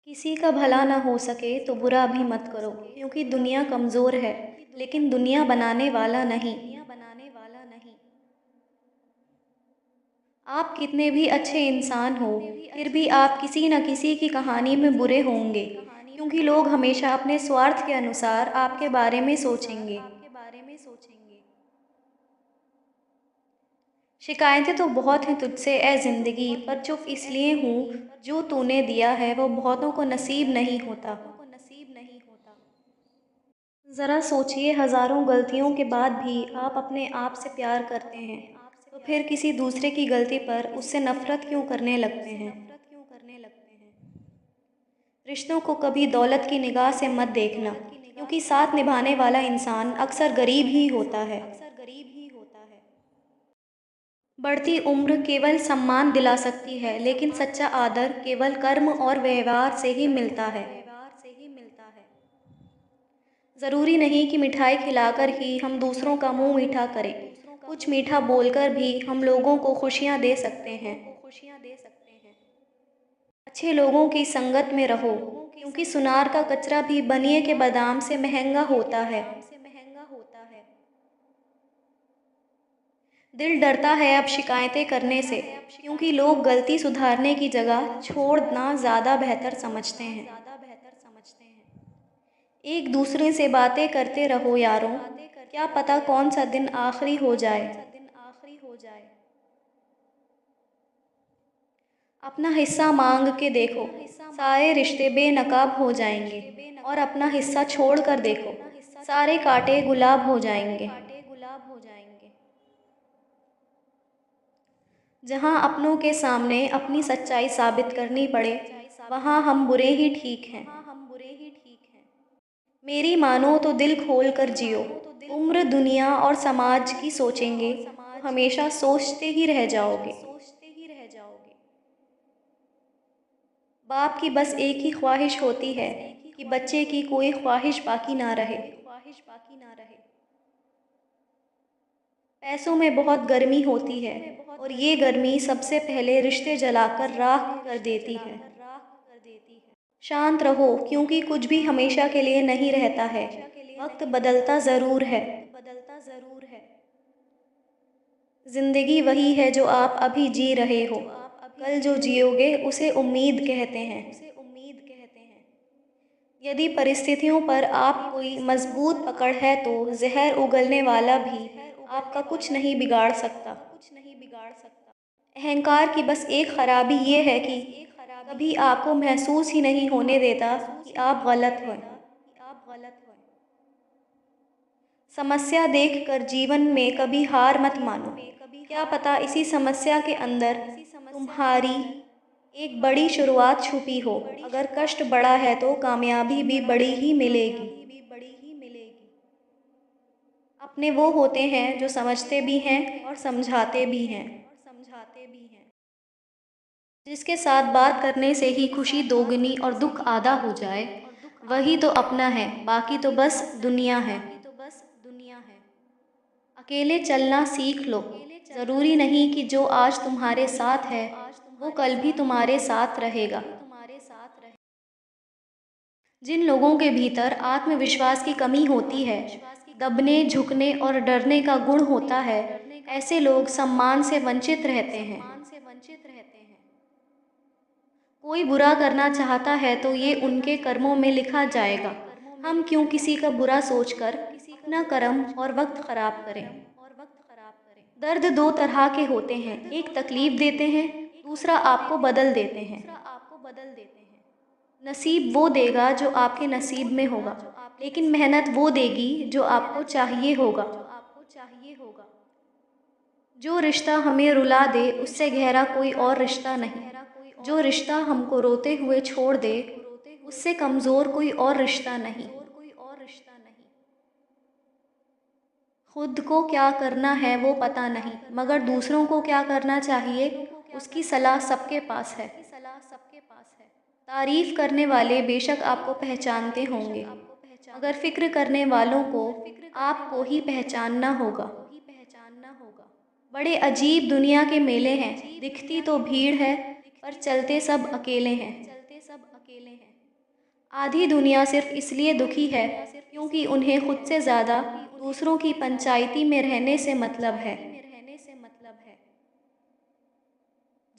किसी का भला ना हो सके तो बुरा भी मत करो, क्योंकि दुनिया कमज़ोर है, लेकिन दुनिया बनाने वाला नहीं। आप कितने भी अच्छे इंसान हो, फिर भी आप किसी न किसी की कहानी में बुरे होंगे, क्योंकि लोग हमेशा अपने स्वार्थ के अनुसार आपके बारे में सोचेंगे। शिकायतें तो बहुत हैं तुझसे ए ज़िंदगी, पर चुप इसलिए हूँ, जो तूने दिया है वो बहुतों को नसीब नहीं होता। ज़रा सोचिए, हज़ारों गलतियों के बाद भी आप अपने आप से प्यार करते हैं, तो फिर किसी दूसरे की गलती पर उससे नफ़रत क्यों करने लगते हैं? रिश्तों को कभी दौलत की निगाह से मत देखना, क्योंकि साथ निभाने वाला इंसान अक्सर गरीब ही होता है। बढ़ती उम्र केवल सम्मान दिला सकती है, लेकिन सच्चा आदर केवल कर्म और व्यवहार से ही मिलता है। ज़रूरी नहीं कि मिठाई खिलाकर ही हम दूसरों का मुंह मीठा करें। कुछ मीठा बोलकर भी हम लोगों को खुशियां दे सकते हैं। अच्छे लोगों की संगत में रहो, क्योंकि सुनार का कचरा भी बनिए के बादाम से महंगा होता है। दिल डरता है अब शिकायतें करने से, क्योंकि लोग गलती सुधारने की जगह छोड़ना ज़्यादा बेहतर समझते हैं। एक दूसरे से बातें करते रहो यारों, क्या पता कौन सा दिन आखिरी हो जाए। अपना हिस्सा मांग के देखो, सारे रिश्ते बेनकाब हो जाएंगे। और अपना हिस्सा छोड़ कर देखो, सारे कांटे गुलाब हो जाएंगे। जहाँ अपनों के सामने अपनी सच्चाई साबित करनी पड़े, वहाँ हम बुरे ही ठीक हैं। मेरी मानो तो दिल खोल कर जियो। उम्र, दुनिया और समाज की सोचेंगे तो हमेशा सोचते ही रह जाओगे। बाप की बस एक ही ख्वाहिश होती है कि बच्चे की कोई ख्वाहिश बाकी ना रहे। पैसों में बहुत गर्मी होती है, और ये गर्मी सबसे पहले रिश्ते जलाकर राख कर देती है। शांत रहो, क्योंकि कुछ भी हमेशा के लिए नहीं रहता है। वक्त बदलता ज़रूर है। जिंदगी वही है जो आप अभी जी रहे हो। कल जो जियोगे उसे उम्मीद कहते हैं। यदि परिस्थितियों पर आप कोई मजबूत पकड़ है, तो जहर उगलने वाला भी आपका कुछ नहीं बिगाड़ सकता। अहंकार की बस एक खराबी ये है कि कभी आपको महसूस ही नहीं होने देता कि आप गलत हैं। समस्या देखकर जीवन में कभी हार मत मानो। क्या पता इसी समस्या के अंदर तुम्हारी एक बड़ी शुरुआत छुपी हो। अगर कष्ट बड़ा है तो कामयाबी भी बड़ी ही मिलेगी। अपने वो होते हैं जो समझते भी हैं और समझाते भी हैं। जिसके साथ बात करने से ही खुशी दोगुनी और दुख आधा हो जाए, वही तो अपना है, बाकी तो बस दुनिया है। अकेले चलना सीख लो। ज़रूरी नहीं कि जो आज तुम्हारे साथ है वो कल भी तुम्हारे साथ रहेगा। जिन लोगों के भीतर आत्मविश्वास की कमी होती है, दबने, झुकने और डरने का गुण होता है, ऐसे लोग सम्मान से वंचित रहते हैं। कोई बुरा करना चाहता है तो ये उनके कर्मों में लिखा जाएगा। हम क्यों किसी का बुरा सोचकर अपना कर्म और वक्त खराब करें। दर्द दो तरह के होते हैं, एक तकलीफ देते हैं, दूसरा आपको बदल देते हैं। नसीब वो देगा जो आपके नसीब में होगा, लेकिन मेहनत वो देगी जो आपको चाहिए होगा। जो रिश्ता हमें रुला दे उससे गहरा कोई और रिश्ता नहीं। जो रिश्ता हमको रोते हुए छोड़ दे उससे कमज़ोर कोई और रिश्ता नहीं। खुद को क्या करना है वो पता नहीं, मगर दूसरों को क्या करना चाहिए उसकी सलाह सबके पास है। तारीफ करने वाले बेशक आपको पहचानते होंगे, मगर फिक्र करने वालों को आपको ही पहचानना होगा। बड़े अजीब दुनिया के मेले हैं, दिखती तो भीड़ है पर चलते सब अकेले हैं। आधी दुनिया सिर्फ इसलिए दुखी है क्योंकि उन्हें खुद से ज़्यादा दूसरों की पंचायती में रहने से मतलब है।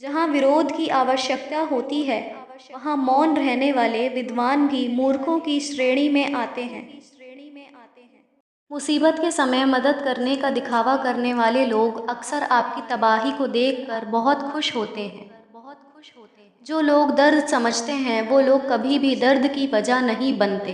जहाँ विरोध की आवश्यकता होती है, वहाँ मौन रहने वाले विद्वान भी मूर्खों की श्रेणी में आते हैं। मुसीबत के समय मदद करने का दिखावा करने वाले लोग अक्सर आपकी तबाही को देखकर बहुत खुश होते हैं। जो लोग दर्द समझते हैं, वो लोग कभी भी दर्द की वजह नहीं बनते।